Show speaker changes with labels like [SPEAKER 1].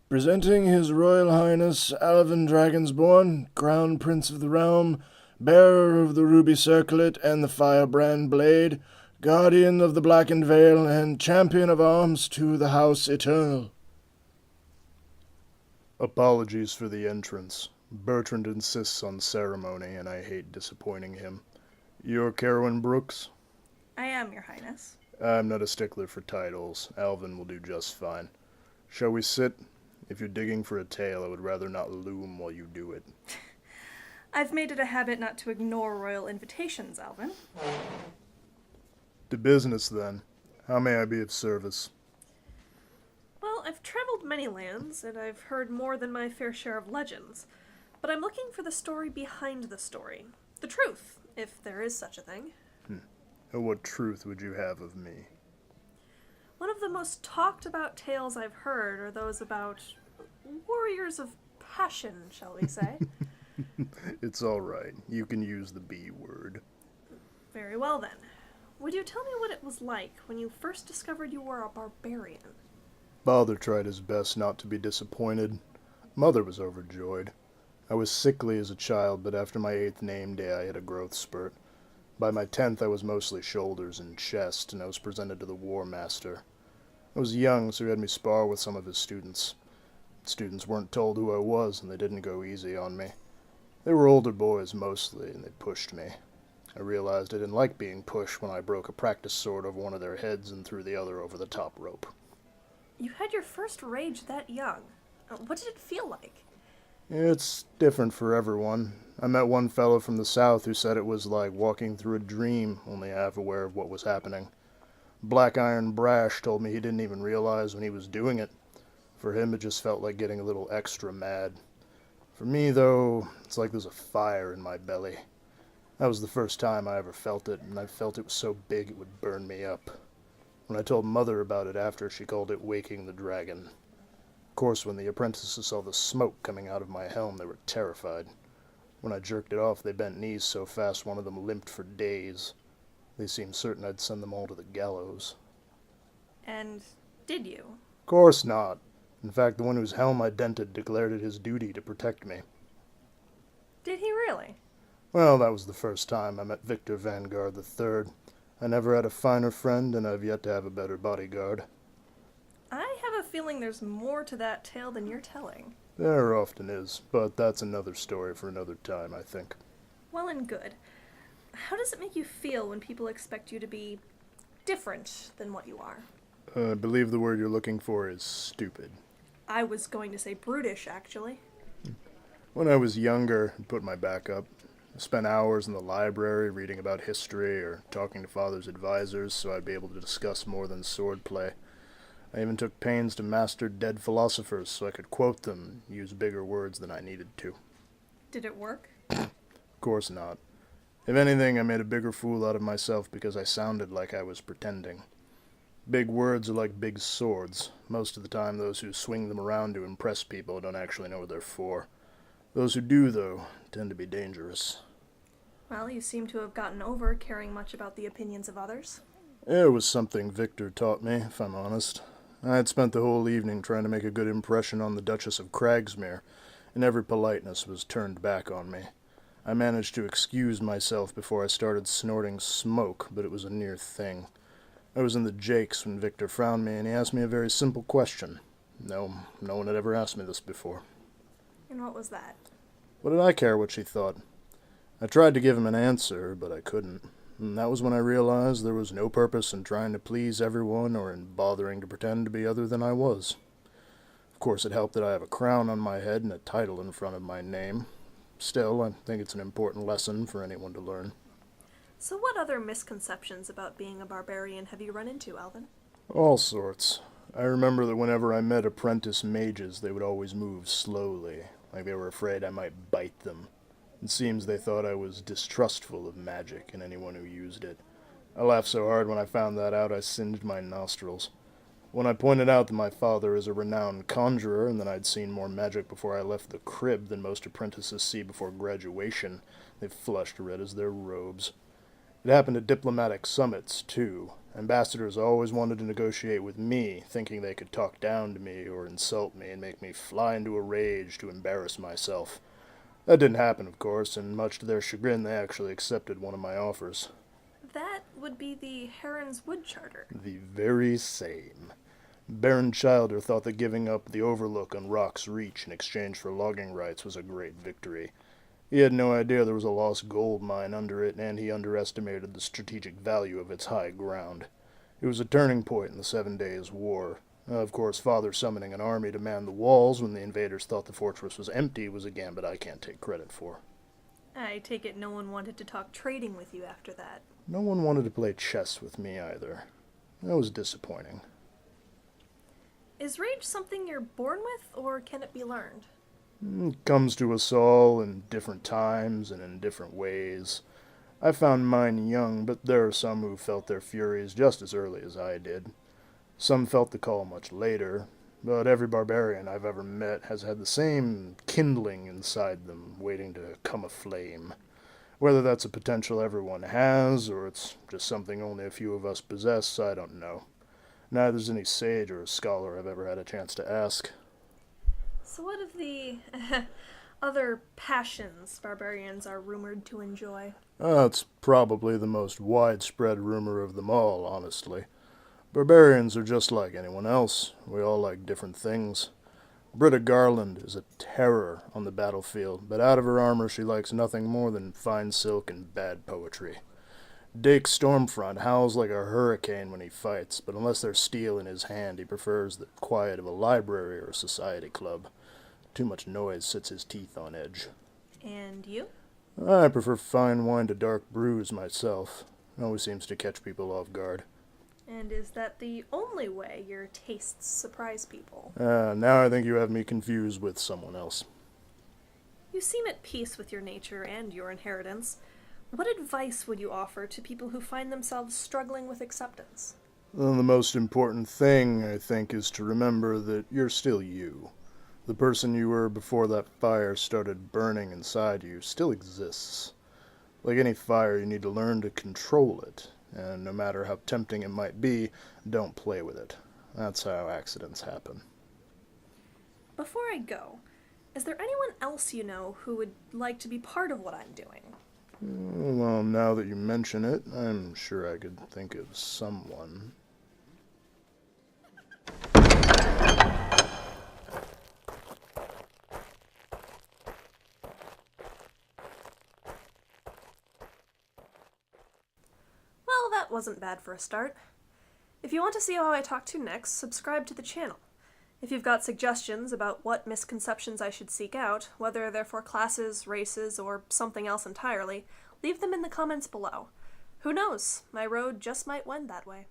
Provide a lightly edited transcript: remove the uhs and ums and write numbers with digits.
[SPEAKER 1] Presenting His Royal Highness Alvin Dragonsborn, Crown Prince of the Realm, bearer of the Ruby Circlet and the Firebrand Blade, guardian of the Blackened Veil, and champion of arms to the House Eternal.
[SPEAKER 2] Apologies for the entrance. Bertrand insists on ceremony, and I hate disappointing him. You're Kerowynn Brooks?
[SPEAKER 3] I am, Your Highness.
[SPEAKER 2] I'm not a stickler for titles. Alvin will do just fine. Shall we sit? If you're digging for a tale, I would rather not loom while you do it.
[SPEAKER 3] I've made it a habit not to ignore royal invitations, Alvin.
[SPEAKER 2] To business, then. How may I be of service?
[SPEAKER 3] Well, I've traveled many lands, and I've heard more than my fair share of legends. But I'm looking for the story behind the story. The truth, if there is such a thing.
[SPEAKER 2] And what truth would you have of me?
[SPEAKER 3] One of the most talked about tales I've heard are those about warriors of passion, shall we say.
[SPEAKER 2] It's all right. You can use the B word.
[SPEAKER 3] Very well, then. Would you tell me what it was like when you first discovered you were a barbarian?
[SPEAKER 2] Father tried his best not to be disappointed. Mother was overjoyed. I was sickly as a child, but after my 8th name day I had a growth spurt. By my 10th I was mostly shoulders and chest, and I was presented to the War Master. I was young, so he had me spar with some of his students. Students weren't told who I was, and they didn't go easy on me. They were older boys mostly, and they pushed me. I realized I didn't like being pushed when I broke a practice sword over one of their heads and threw the other over the top rope.
[SPEAKER 3] You had your first rage that young. What did it feel like?
[SPEAKER 2] It's different for everyone. I met one fellow from the south who said it was like walking through a dream, only half aware of what was happening. Black Iron Brash told me he didn't even realize when he was doing it. For him, it just felt like getting a little extra mad. For me, though, it's like there's a fire in my belly. That was the first time I ever felt it, and I felt it was so big it would burn me up. When I told Mother about it after, she called it waking the dragon. Of course, when the apprentices saw the smoke coming out of my helm, they were terrified. When I jerked it off, they bent knees so fast one of them limped for days. They seemed certain I'd send them all to the gallows.
[SPEAKER 3] And did you?
[SPEAKER 2] Of course not. In fact, the one whose helm I dented declared it his duty to protect me.
[SPEAKER 3] Did he really?
[SPEAKER 2] Well, that was the first time I met Victor Vanguard III. I never had a finer friend, and I've yet to have a better bodyguard.
[SPEAKER 3] I have a feeling there's more to that tale than you're telling.
[SPEAKER 2] There often is, but that's another story for another time, I think.
[SPEAKER 3] Well and good. How does it make you feel when people expect you to be different than what you are?
[SPEAKER 2] I believe the word you're looking for is stupid.
[SPEAKER 3] I was going to say brutish, actually.
[SPEAKER 2] When I was younger, I'd put my back up. I spent hours in the library reading about history or talking to Father's advisors so I'd be able to discuss more than swordplay. I even took pains to master dead philosophers so I could quote them and use bigger words than I needed to.
[SPEAKER 3] Did it work?
[SPEAKER 2] Of course not. If anything, I made a bigger fool out of myself because I sounded like I was pretending. Big words are like big swords. Most of the time, those who swing them around to impress people don't actually know what they're for. Those who do, though, tend to be dangerous.
[SPEAKER 3] Well, you seem to have gotten over caring much about the opinions of others.
[SPEAKER 2] It was something Victor taught me, if I'm honest. I had spent the whole evening trying to make a good impression on the Duchess of Cragsmere, and every politeness was turned back on me. I managed to excuse myself before I started snorting smoke, but it was a near thing. I was in the jakes when Victor found me, and he asked me a very simple question. No one had ever asked me this before.
[SPEAKER 3] And what was that?
[SPEAKER 2] What did I care what she thought? I tried to give him an answer, but I couldn't. And that was when I realized there was no purpose in trying to please everyone or in bothering to pretend to be other than I was. Of course, it helped that I have a crown on my head and a title in front of my name. Still, I think it's an important lesson for anyone to learn.
[SPEAKER 3] So what other misconceptions about being a barbarian have you run into, Alvin?
[SPEAKER 2] All sorts. I remember that whenever I met apprentice mages, they would always move slowly, like they were afraid I might bite them. It seems they thought I was distrustful of magic and anyone who used it. I laughed so hard when I found that out I singed my nostrils. When I pointed out that my father is a renowned conjurer and that I'd seen more magic before I left the crib than most apprentices see before graduation, they flushed red as their robes. It happened at diplomatic summits, too. Ambassadors always wanted to negotiate with me, thinking they could talk down to me or insult me and make me fly into a rage to embarrass myself. That didn't happen, of course, and much to their chagrin, they actually accepted one of my offers.
[SPEAKER 3] That would be the Heron's Wood Charter.
[SPEAKER 2] The very same. Baron Childer thought that giving up the overlook on Rock's Reach in exchange for logging rights was a great victory. He had no idea there was a lost gold mine under it, and he underestimated the strategic value of its high ground. It was a turning point in the 7 Days' War. Of course, Father summoning an army to man the walls when the invaders thought the fortress was empty was a gambit I can't take credit for.
[SPEAKER 3] I take it no one wanted to talk trading with you after that.
[SPEAKER 2] No one wanted to play chess with me either. That was disappointing.
[SPEAKER 3] Is rage something you're born with, or can it be learned?
[SPEAKER 2] It comes to us all in different times and in different ways. I found mine young, but there are some who felt their furies just as early as I did. Some felt the call much later, but every barbarian I've ever met has had the same kindling inside them, waiting to come aflame. Whether that's a potential everyone has, or it's just something only a few of us possess, I don't know. Neither's any sage or scholar I've ever had a chance to ask.
[SPEAKER 3] So what of the other passions barbarians are rumored to enjoy?
[SPEAKER 2] That's probably the most widespread rumor of them all, honestly. Barbarians are just like anyone else. We all like different things. Britta Garland is a terror on the battlefield, but out of her armor she likes nothing more than fine silk and bad poetry. Dake Stormfront howls like a hurricane when he fights, but unless there's steel in his hand, he prefers the quiet of a library or a society club. Too much noise sets his teeth on edge.
[SPEAKER 3] And you?
[SPEAKER 2] I prefer fine wine to dark brews myself. It always seems to catch people off guard.
[SPEAKER 3] And is that the only way your tastes surprise people?
[SPEAKER 2] Now I think you have me confused with someone else.
[SPEAKER 3] You seem at peace with your nature and your inheritance. What advice would you offer to people who find themselves struggling with acceptance?
[SPEAKER 2] Well, the most important thing, I think, is to remember that you're still you. The person you were before that fire started burning inside you still exists. Like any fire, you need to learn to control it, and no matter how tempting it might be, don't play with it. That's how accidents happen.
[SPEAKER 3] Before I go, is there anyone else you know who would like to be part of what I'm doing?
[SPEAKER 2] Well, now that you mention it, I'm sure I could think of someone.
[SPEAKER 3] Well, that wasn't bad for a start. If you want to see how I talk to next, subscribe to the channel. If you've got suggestions about what misconceptions I should seek out, whether they're for classes, races, or something else entirely, leave them in the comments below. Who knows, my road just might wend that way.